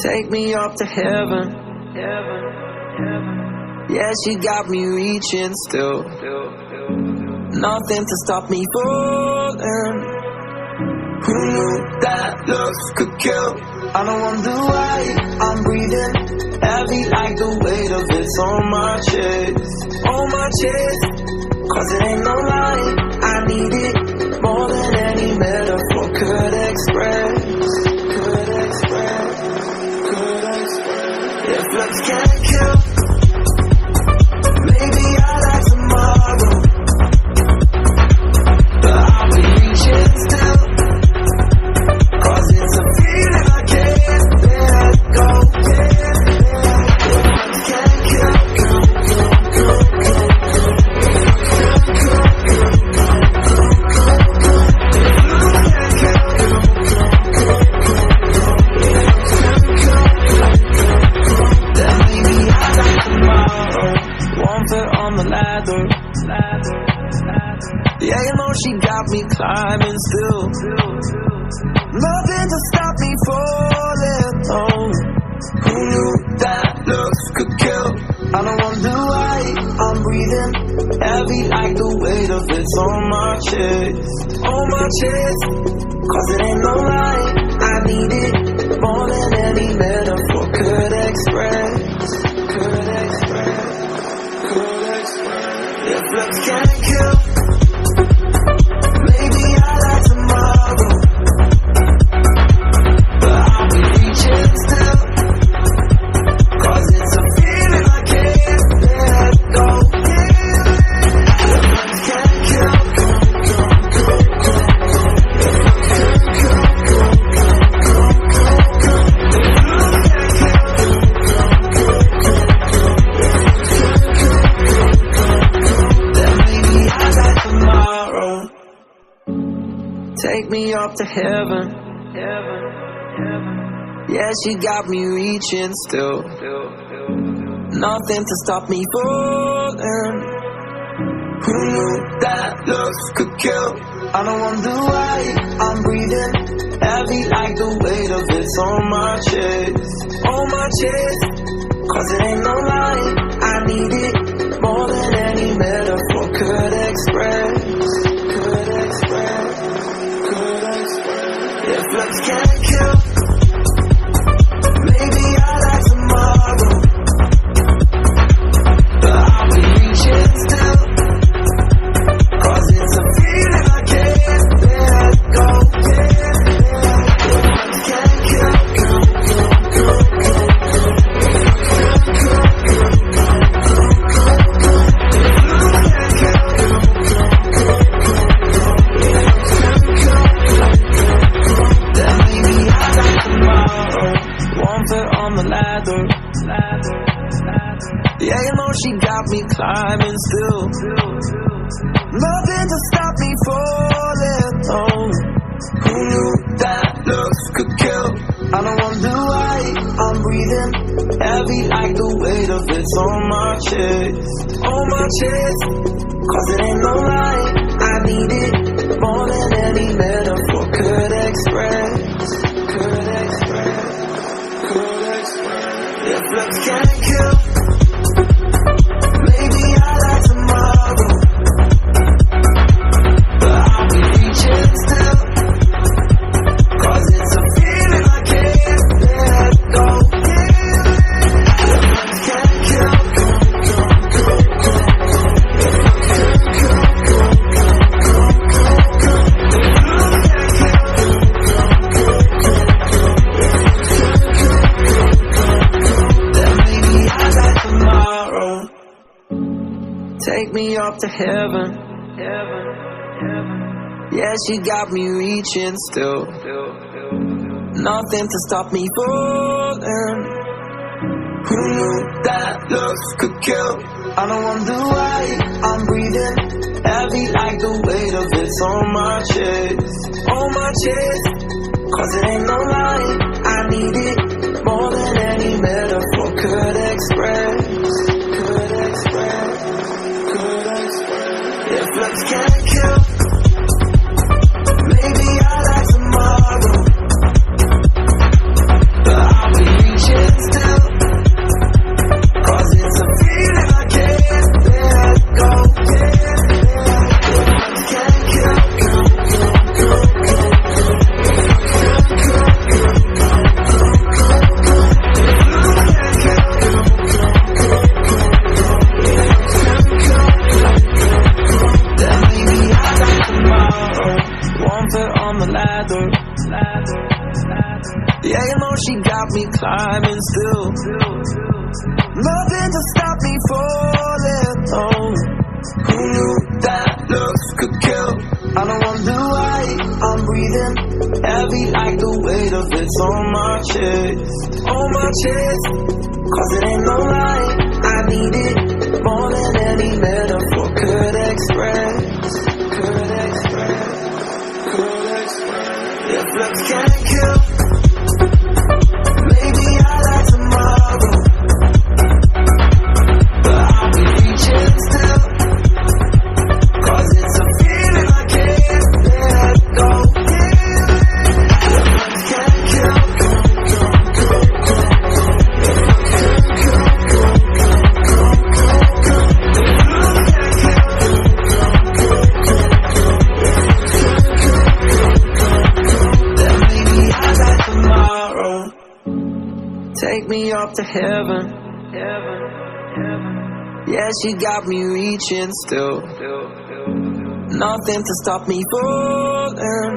Take me up to heaven. Yeah, she got me reaching still. Nothing to stop me falling. Who knew that looks could kill? I don't wonder why I'm breathing heavy like the weight of it's on my chest. On my chest. Cause it ain't no lie, I need it more than any metaphor could express. Could express. Could express. If looks can't kill, maybe I'll die tomorrow. But I'll be reaching still. Cause it's a feeling I can't let go. If looks can't kill, on the ladder. Yeah, you know she got me climbing still. Nothing to stop me falling. Oh, who knew that looks could kill? I don't wonder why I'm breathing heavy like the weight of it's on my chest. On my chest. Cause it ain't no lie, I need it more than any metaphor could express. Could express. If looks can't kill, maybe I'll die tomorrow. But I'll be reaching still. Cause it's a feeling I can't let go. If looks can't kill, take me up to heaven. Yeah, she got me reaching still. Nothing to stop me falling. Who knew that looks could kill? I don't wonder why I'm breathing heavy like the weight of it's on my chest. On my chest. Cause it ain't no lie, I need it more than any metaphor could express. Could express. If looks can't kill, maybe I'll die tomorrow. But I'll be reaching still. Cause it's a feeling I can't let go. If looks can't kill, on the ladder. Yeah, you know she got me climbing still. Nothing to stop me falling. Oh, who knew that looks could kill? I don't wonder why I'm breathing heavy like the weight of it's on my chest. On my chest. Cause it ain't no lie, I need it more than any metaphor could express. Could express. If looks can't kill, maybe I'll die tomorrow. But I'll be reaching still. Cause it's a feeling I can't let go. If looks can't kill, take me up to heaven. Yeah, she got me reaching still. Nothing to stop me falling. Who knew that looks could kill? I don't wonder why I'm breathing heavy like the weight of it's on my chest. On my chest. Cause it ain't no lie, I need it more than any metaphor could express. Could express. If looks can't kill, maybe I'll die tomorrow. But I'll be Yeah, you know she got me climbing still. Nothing to stop me falling. Oh, who knew that looks could kill? I don't wonder why I'm breathing heavy like the weight of it's on my chest. On my chest, cause it ain't no lie. I need it more than any metaphor could express. Could express, could express. If looks can't kill, maybe I like tomorrow, but I'll be reaching still, cause it's a feeling I can't let go. If looks can't kill, then maybe I like tomorrow. Take me up to heaven, heaven, heaven. Yeah, she got me reaching still. Nothing to stop me falling.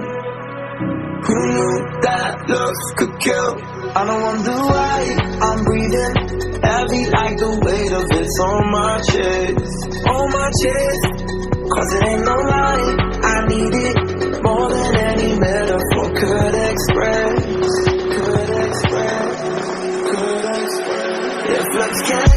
Who knew that looks could kill? I don't wonder why I'm breathing heavy like the weight of it's on my chest. On my chest, cause it ain't no lie. I need it more than any metaphor could express. Could express, could express. If looks can't